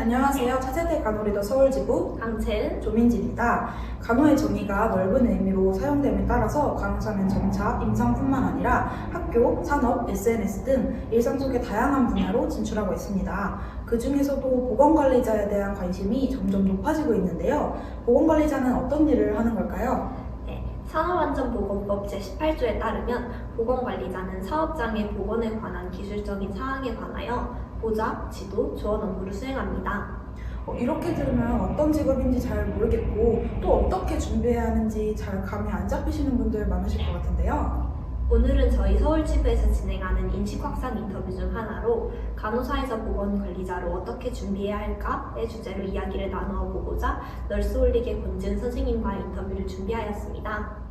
안녕하세요. 차세대 간호리더 서울지부 강채은, 조민지입니다. 간호의 정의가 넓은 의미로 사용됨에 따라서 간호사는 점차 임상뿐만 아니라 학교, 산업, SNS 등 일상 속의 다양한 분야로 진출하고 있습니다. 그 중에서도 보건관리자에 대한 관심이 점점 높아지고 있는데요. 보건관리자는 어떤 일을 하는 걸까요? 산업안전보건법 제18조에 따르면 보건관리자는 사업장의 보건에 관한 기술적인 사항에 관하여 보좌, 지도, 조언 업무를 수행합니다. 이렇게 들으면 어떤 직업인지 잘 모르겠고 또 어떻게 준비해야 하는지 잘 감이 안 잡히시는 분들 많으실 것 같은데요. 오늘은 저희 서울지부에서 진행하는 인식 확산 인터뷰 중 하나로 간호사에서 보건관리자로 어떻게 준비해야 할까의 주제로 이야기를 나누어 보고자 널스홀릭의 권지은 선생님과의 인터뷰를 준비하였습니다.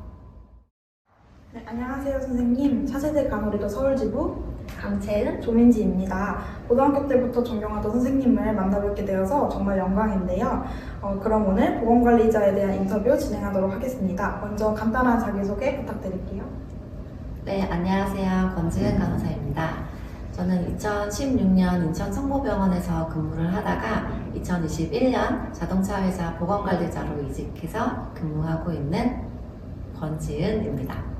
네, 안녕하세요 선생님. 차세대 간호리더 서울지부 강채은, 조민지입니다. 고등학교 때부터 존경하던 선생님을 만나뵙게 되어서 정말 영광인데요. 그럼 오늘 보건관리자에 대한 인터뷰 진행하도록 하겠습니다. 먼저 간단한 자기소개 부탁드릴게요. 네, 안녕하세요. 권지은 간호사입니다. 저는 2016년 인천 성모병원에서 근무를 하다가 2021년 자동차 회사 보건관리자로 이직해서 근무하고 있는 권지은입니다.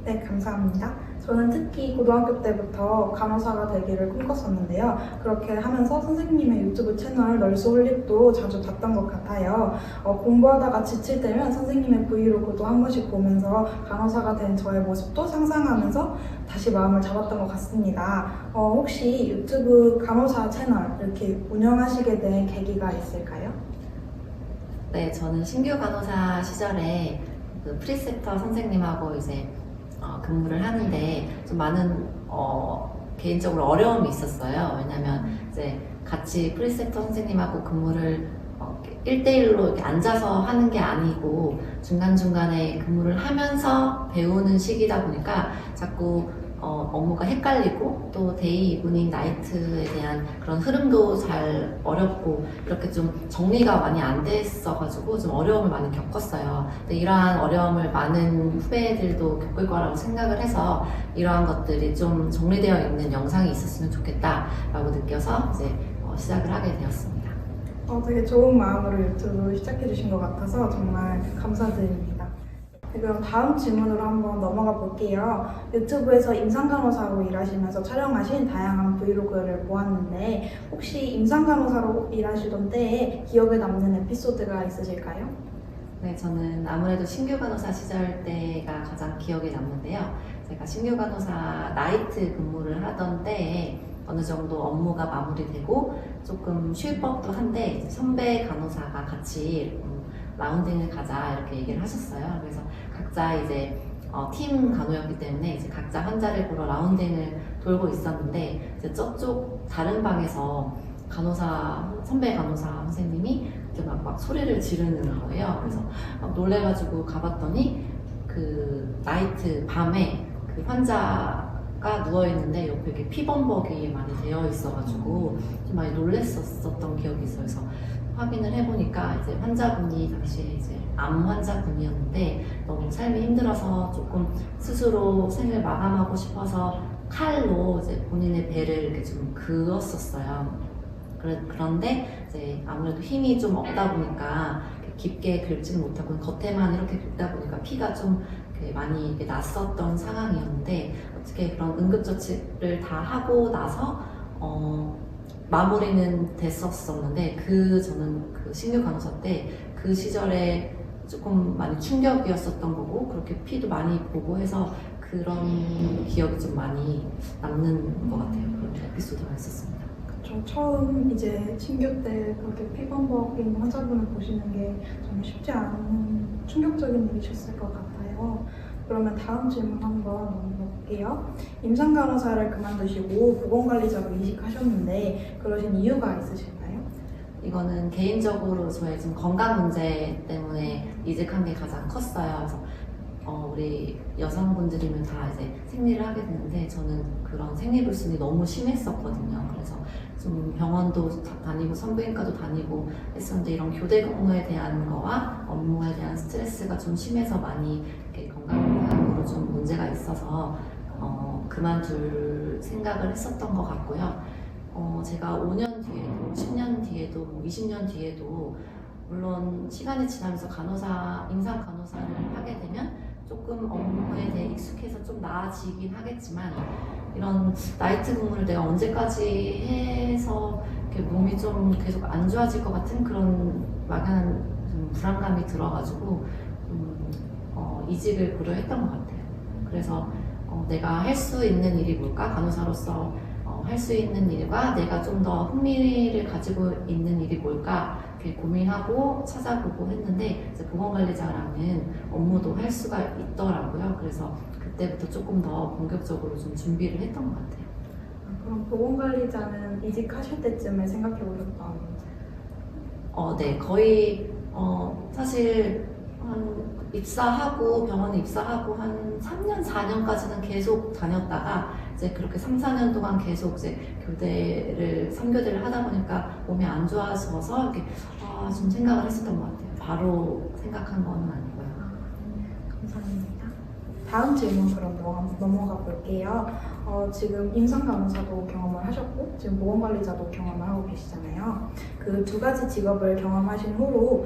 네, 감사합니다. 저는 특히 고등학교 때부터 간호사가 되기를 꿈꿨었는데요. 그렇게 하면서 선생님의 유튜브 채널 널스홀릭도 자주 봤던 것 같아요. 공부하다가 지칠 때면 선생님의 브이로그도 한 번씩 보면서 간호사가 된 저의 모습도 상상하면서 다시 마음을 잡았던 것 같습니다. 혹시 유튜브 간호사 채널 이렇게 운영하시게 된 계기가 있을까요? 네, 저는 신규 간호사 시절에 그 프리셉터 선생님하고 이제 근무를 하는데 좀 많은 개인적으로 어려움이 있었어요. 왜냐면 이제 같이 프리셉터 선생님하고 근무를 1대1로 이렇게 앉아서 하는 게 아니고 중간중간에 근무를 하면서 배우는 시기다 보니까 자꾸 업무가 헷갈리고 또 데이, 이브닝, 나이트에 대한 그런 흐름도 잘 어렵고 이렇게 좀 정리가 많이 안 됐어가지고 좀 어려움을 많이 겪었어요. 근데 이러한 어려움을 많은 후배들도 겪을 거라고 생각을 해서 이러한 것들이 좀 정리되어 있는 영상이 있었으면 좋겠다라고 느껴서 이제 시작을 하게 되었습니다. 되게 좋은 마음으로 유튜브 시작해 주신 것 같아서 정말 감사드립니다. 네, 그럼 다음 질문으로 한번 넘어가 볼게요. 유튜브에서 임상간호사로 일하시면서 촬영하신 다양한 브이로그를 보았는데 혹시 임상간호사로 일하시던 때에 기억에 남는 에피소드가 있으실까요? 네, 저는 아무래도 신규 간호사 시절 때가 가장 기억에 남는데요. 제가 신규 간호사 나이트 근무를 하던 때에 어느 정도 업무가 마무리되고 조금 쉴 법도 한데 선배 간호사가 같이 라운딩을 가자 이렇게 얘기를 하셨어요. 그래서 각자 이제 팀 간호였기 때문에 이제 각자 환자를 보러 라운딩을 돌고 있었는데 이제 저쪽 다른 방에서 선배 간호사 선생님이 이렇게 막 소리를 지르는 거예요. 그래서 막 놀래가지고 가봤더니 그 나이트 밤에 그 환자가 누워있는데 옆에 이렇게 피범벅이 많이 되어 있어가지고 좀 많이 놀랬었던 기억이 있어요. 그래서 확인을 해보니까 이제 환자분이 당시에 이제 암 환자분이었는데 너무 삶이 힘들어서 조금 스스로 생을 마감하고 싶어서 칼로 이제 본인의 배를 이렇게 좀 그었었어요. 그런데 이제 아무래도 힘이 좀 없다 보니까 깊게 긁지는 못하고 겉에만 이렇게 긁다 보니까 피가 좀 많이 났었던 상황이었는데 어떻게 그런 응급조치를 다 하고 나서 마무리는 됐었었는데 저는 그 신규 간호사 때 그 시절에 조금 많이 충격이었었던 거고 그렇게 피도 많이 보고 해서 그런 기억이 좀 많이 남는 것 같아요. 그런 에피소드가 있었습니다. 그쵸, 처음 이제 신규 때 그렇게 피범벅인 환자분을 보시는 게 정말 쉽지 않은 충격적인 일이셨을 것 같아요. 그러면 다음 질문 한번 넘어볼게요. 임상간호사를 그만두시고 보건관리자로 이직하셨는데 그러신 이유가 있으실까요? 이거는 개인적으로 저의 지금 건강 문제 때문에 이직한 게 가장 컸어요. 그래서 우리 여성분들이면 다 이제 생리를 하게 되는데 저는 그런 생리불순이 너무 심했었거든요. 그래서 좀 병원도 다니고 산부인과도 다니고 했었는데 이런 교대 근무에 대한 거와 업무에 대한 스트레스가 좀 심해서 많이 이렇게 건강으로 좀 문제가 있어서 그만둘 생각을 했었던 것 같고요. 제가 5년 뒤에 뭐 10년 뒤에도 뭐 20년 뒤에도 물론 시간이 지나면서 임상 간호사를 하게 되면 조금 업무에 대해 익숙해서 좀 나아지긴 하겠지만 이런 나이트 근무를 내가 언제까지 해서 이렇게 몸이 좀 계속 안 좋아질 것 같은 그런 막연한 좀 불안감이 들어가지고 이직을 고려했던 것 같아요. 그래서 내가 할 수 있는 일이 뭘까? 간호사로서 할 수 있는 일과 내가 좀 더 흥미를 가지고 있는 일이 뭘까? 이렇게 고민하고 찾아보고 했는데 이제 보건관리자라는 업무도 할 수가 있더라고요. 그래서 그때부터 조금 더 본격적으로 좀 준비를 했던 것 같아요. 그럼 보건관리자는 이직하실 때쯤에 생각해 보셨던? 네, 거의 사실 병원에 입사하고 한 3년, 4년까지는 계속 다녔다가 이제 그렇게 3, 4년 동안 계속 이제 3교대를 하다 보니까 몸이 안 좋아져서 이렇게 좀 생각을 했었던 것 같아요. 바로 생각한 거는 아니고요. 감사합니다. 다음 질문 그럼 넘어가 볼게요. 지금 임상간호사도 경험을 하셨고 지금 보건관리자도 경험을 하고 계시잖아요. 그 두 가지 직업을 경험하신 후로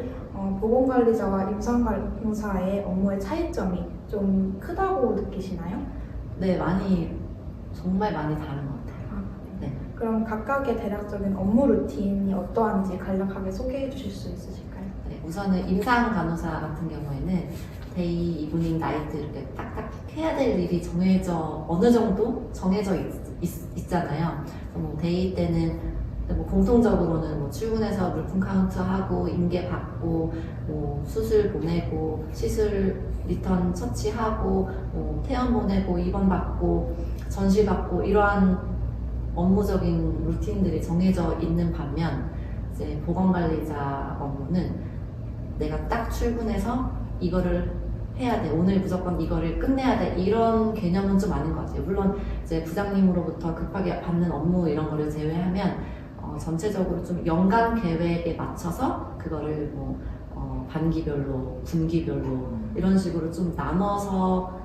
보건관리자와 임상간호사의 업무의 차이점이 좀 크다고 느끼시나요? 네, 정말 많이 다른 것 같아요. 네. 그럼 각각의 대략적인 업무 루틴이 어떠한지 간략하게 소개해 주실 수 있으실까요? 네, 우선은 임상간호사 같은 경우에는 데이, 이브닝, 나이트 이렇게 딱딱 해야 될 일이 어느 정도 정해져 있잖아요. 뭐 데이 때는 뭐 공통적으로는 뭐 출근해서 물품 카운트하고 인계 받고 뭐 수술 보내고 시술 리턴 처치하고 뭐 퇴원 보내고 입원 받고 전실 받고 이러한 업무적인 루틴들이 정해져 있는 반면 이제 보건관리자 업무는 내가 딱 출근해서 이거를 해야 돼. 오늘 무조건 이거를 끝내야 돼. 이런 개념은 좀 아닌 것 같아요. 물론 이제 부장님으로부터 급하게 받는 업무 이런 거를 제외하면 전체적으로 좀 연간 계획에 맞춰서 그거를 뭐 반기별로, 분기별로 이런 식으로 좀 나눠서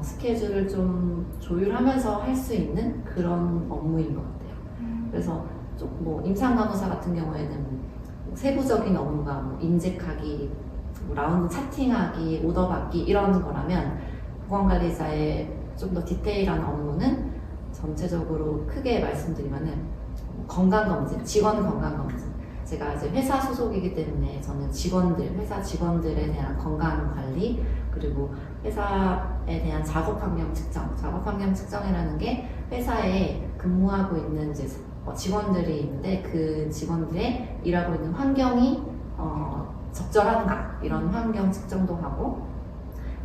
스케줄을 좀 조율하면서 할 수 있는 그런 업무인 것 같아요. 그래서 좀 뭐 임상간호사 같은 경우에는 뭐 세부적인 업무가 뭐 인젝하기, 뭐 라운드 차팅하기, 오더 받기 이런 거라면 보건관리자의 좀 더 디테일한 업무는 전체적으로 크게 말씀드리면은 건강검진, 직원 건강검진. 제가 이제 회사 소속이기 때문에 저는 회사 직원들에 대한 건강관리, 그리고 회사에 대한 작업환경 측정이라는 게 회사에 근무하고 있는 이제 직원들이 있는데 그 직원들의 일하고 있는 환경이 적절한가 이런 환경 측정도 하고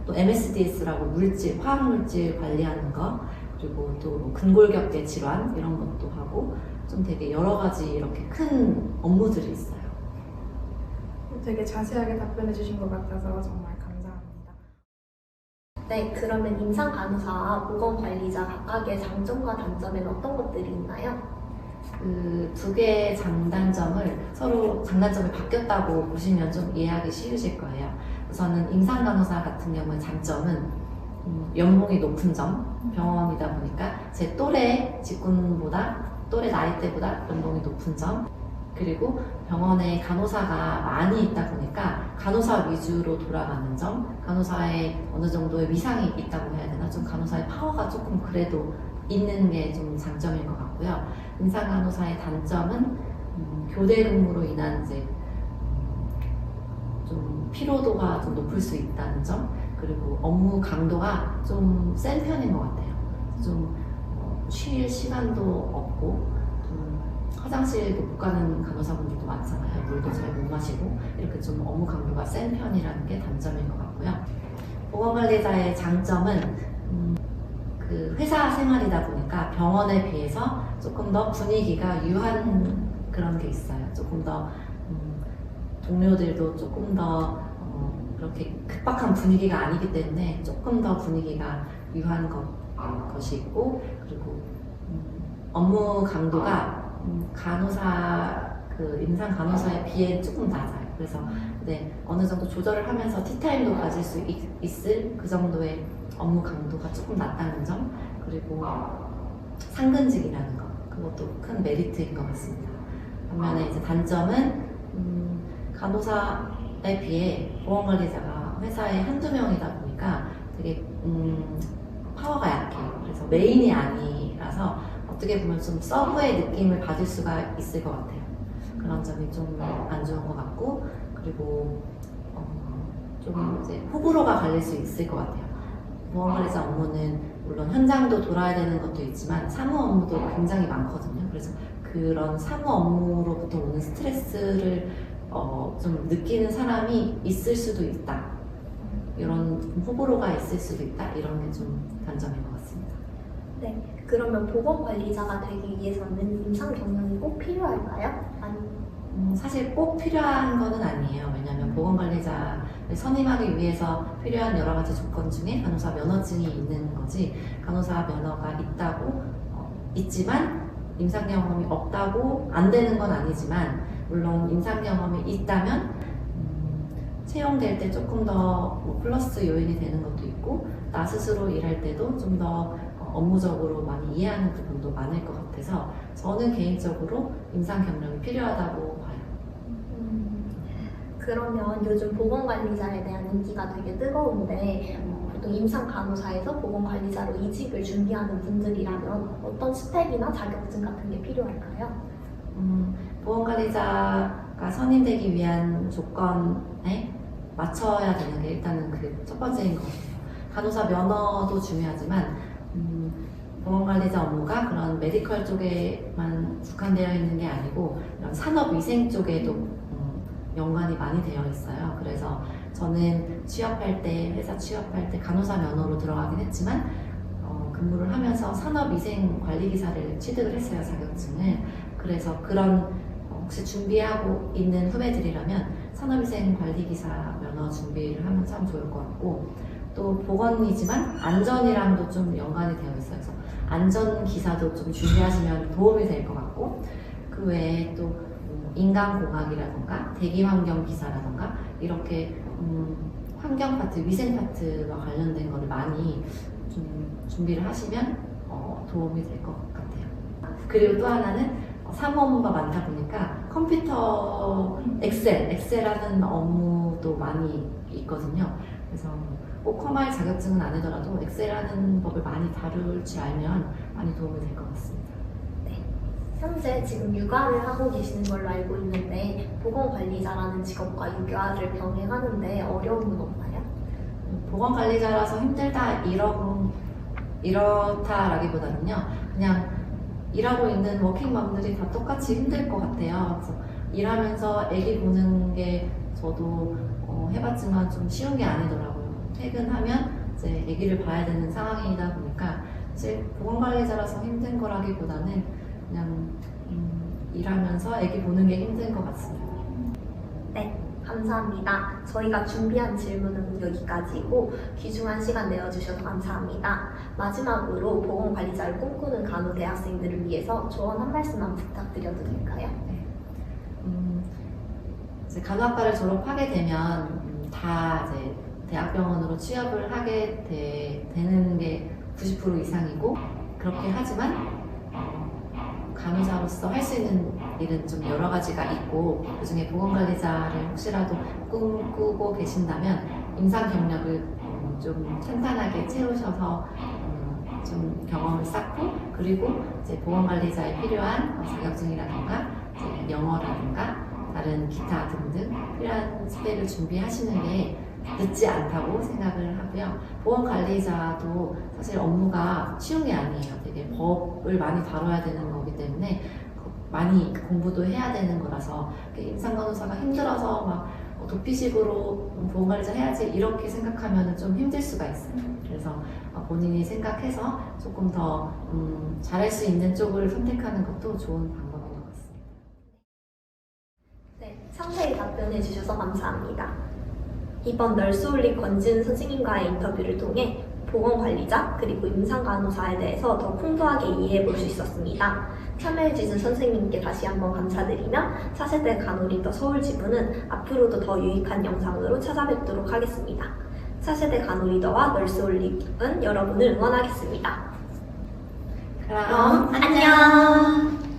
또 MSDS라고 화학물질 관리하는 거 그리고 또 근골격계 질환 이런 것도 하고 좀 되게 여러 가지 이렇게 큰 업무들이 있어요. 되게 자세하게 답변해 주신 것 같아서 정말 감사합니다. 네, 그러면 임상간호사, 보건관리자 각각의 장점과 단점에는 어떤 것들이 있나요? 그 두 개의 서로 장단점이 바뀌었다고 보시면 좀 이해하기 쉬우실 거예요. 우선은 임상간호사 같은 경우는 장점은 연봉이 높은 점, 병원이다 보니까 제 또래 나이대보다 연봉이 높은 점, 그리고 병원에 간호사가 많이 있다 보니까 간호사 위주로 돌아가는 점, 간호사에 어느 정도의 위상이 있다고 해야 되나? 좀 간호사의 파워가 조금 그래도 있는 게 좀 장점인 것 같고요. 임상간호사의 단점은 교대 근무로 인한 이제 좀 피로도가 좀 높을 수 있다는 점, 그리고 업무 강도가 좀 센 편인 것 같아요. 좀 쉴 시간도 없고 좀 화장실도 못 가는 간호사분들도 많잖아요. 물도 잘 못 마시고 이렇게 좀 업무 강도가 센 편이라는 게 단점인 것 같고요. 보건관리자의 장점은 그 회사 생활이다 보니까 병원에 비해서 조금 더 분위기가 유한 그런 게 있어요. 조금 더 동료들도 조금 더 그렇게 급박한 분위기가 아니기 때문에 조금 더 분위기가 유한 것이 있고, 그리고 업무 강도가 임상 간호사에 비해 조금 낮아요. 그래서 어느 정도 조절을 하면서 티타임도 가질 수 있을 그 정도의 업무 강도가 조금 낮다는 점, 그리고 상근직이라는 것, 그것도 큰 메리트인 것 같습니다. 반면에 이제 단점은 간호사에 비해 보건관리자가 회사에 한두 명이다 보니까 되게 파워가 약해요. 그래서 메인이 아니라서 어떻게 보면 좀 서브의 느낌을 받을 수가 있을 것 같아요. 그런 점이 좀 안 좋은 것 같고, 그리고 좀 이제 호불호가 갈릴 수 있을 것 같아요. 보건관리자 업무는 물론 현장도 돌아야 되는 것도 있지만 사무 업무도 굉장히 많거든요. 그래서 그런 사무 업무로부터 오는 스트레스를 좀 느끼는 사람이 있을 수도 있다. 이런 호불호가 있을 수도 있다. 이런 게 좀 단점인 것 같습니다. 네, 그러면 보건관리자가 되기 위해서는 임상 경력이 꼭 필요할까요? 사실 꼭 필요한 거는 아니에요. 왜냐하면 보건관리자를 선임하기 위해서 필요한 여러 가지 조건 중에 간호사 면허증이 있는 거지, 간호사 면허가 있지만 임상 경험이 없다고 안 되는 건 아니지만, 물론 임상 경험이 있다면 채용될 때 조금 더 플러스 요인이 되는 것도 있고, 나 스스로 일할 때도 좀 더 업무적으로 많이 이해하는 부분도 많을 것 같아서 저는 개인적으로 임상 경력이 필요하다고 봐요. 그러면 요즘 보건관리자에 대한 인기가 되게 뜨거운데 보통 임상 간호사에서 보건관리자로 이직을 준비하는 분들이라면 어떤 스펙이나 자격증 같은 게 필요할까요? 보건관리자가 선임되기 위한 조건에 맞춰야 되는 게 일단은 그게 첫 번째인 것 같아요. 간호사 면허도 중요하지만 보건관리자 업무가 그런 메디컬 쪽에만 국한되어 있는 게 아니고 이런 산업위생 쪽에도 연관이 많이 되어 있어요. 그래서 저는 회사 취업할 때 간호사 면허로 들어가긴 했지만 근무를 하면서 산업위생관리기사를 취득을 했어요, 자격증을. 그래서 그런 혹시 준비하고 있는 후배들이라면 산업위생관리기사 면허 준비를 하면 참 좋을 것 같고, 또 보건이지만 안전이랑도 좀 연관이 되어 있어요. 그래서 안전기사도 좀 준비하시면 도움이 될 것 같고, 그 외에 또 인간공학이라던가 대기환경기사라던가 이렇게 환경 파트, 위생 파트와 관련된 거를 많이 좀 준비를 하시면 도움이 될 것 같아요. 그리고 또 하나는 사무 업무가 많다 보니까 컴퓨터 엑셀하는 업무도 많이 있거든요. 그래서 꼭 컴활 자격증은 아니더라도 엑셀하는 법을 많이 다룰 줄 알면 많이 도움이 될 것 같습니다. 현재 지금 육아를 하고 계시는 걸로 알고 있는데 보건관리자라는 직업과 육아를 병행하는데 어려움은 없나요? 보건관리자라서 힘들다 이렇다라기보다는요, 그냥 일하고 있는 워킹맘들이 다 똑같이 힘들 것 같아요. 그래서 일하면서 아기 보는 게 저도 해봤지만 좀 쉬운 게 아니더라고요. 퇴근하면 이제 아기를 봐야 되는 상황이다 보니까 사실 보건관리자라서 힘든 거라기보다는 그냥 일하면서 아기 보는 게 힘든 것 같습니다. 네, 감사합니다. 저희가 준비한 질문은 여기까지고 귀중한 시간 내어주셔서 감사합니다. 마지막으로 보건관리자를 꿈꾸는 간호 대학생들을 위해서 조언 한 말씀만 부탁드려도 될까요? 네. 이제 간호학과를 졸업하게 되면 다 이제 대학병원으로 취업을 하게 되는 게 90% 이상이고, 그렇게 하지만 간호사로서 할 수 있는 일은 좀 여러 가지가 있고, 그 중에 보건관리자를 혹시라도 꿈꾸고 계신다면 임상 경력을 좀 탄탄하게 채우셔서 좀 경험을 쌓고, 그리고 이제 보건관리자에 필요한 자격증이라든가 이제 영어라든가 다른 기타 등등 필요한 스펙을 준비하시는 게 늦지 않다고 생각을 하고요. 보건관리자도 사실 업무가 쉬운 게 아니에요. 되게 법을 많이 다뤄야 되는 거기 때문에 많이 공부도 해야 되는 거라서 임상간호사가 힘들어서 막 도피식으로 보건관리자 해야지 이렇게 생각하면 좀 힘들 수가 있어요. 그래서 본인이 생각해서 조금 더 잘할 수 있는 쪽을 선택하는 것도 좋은 방법인 것 같습니다. 네, 상세히 답변해 주셔서 감사합니다. 이번 널스홀릭 권지은 선생님과의 인터뷰를 통해 보건관리자 그리고 임상간호사에 대해서 더 풍부하게 이해해 볼 수 있었습니다. 참여해주신 선생님께 다시 한번 감사드리며 차세대 간호리더 서울지부는 앞으로도 더 유익한 영상으로 찾아뵙도록 하겠습니다. 차세대 간호리더와 널스홀릭은 여러분을 응원하겠습니다. 그럼 안녕!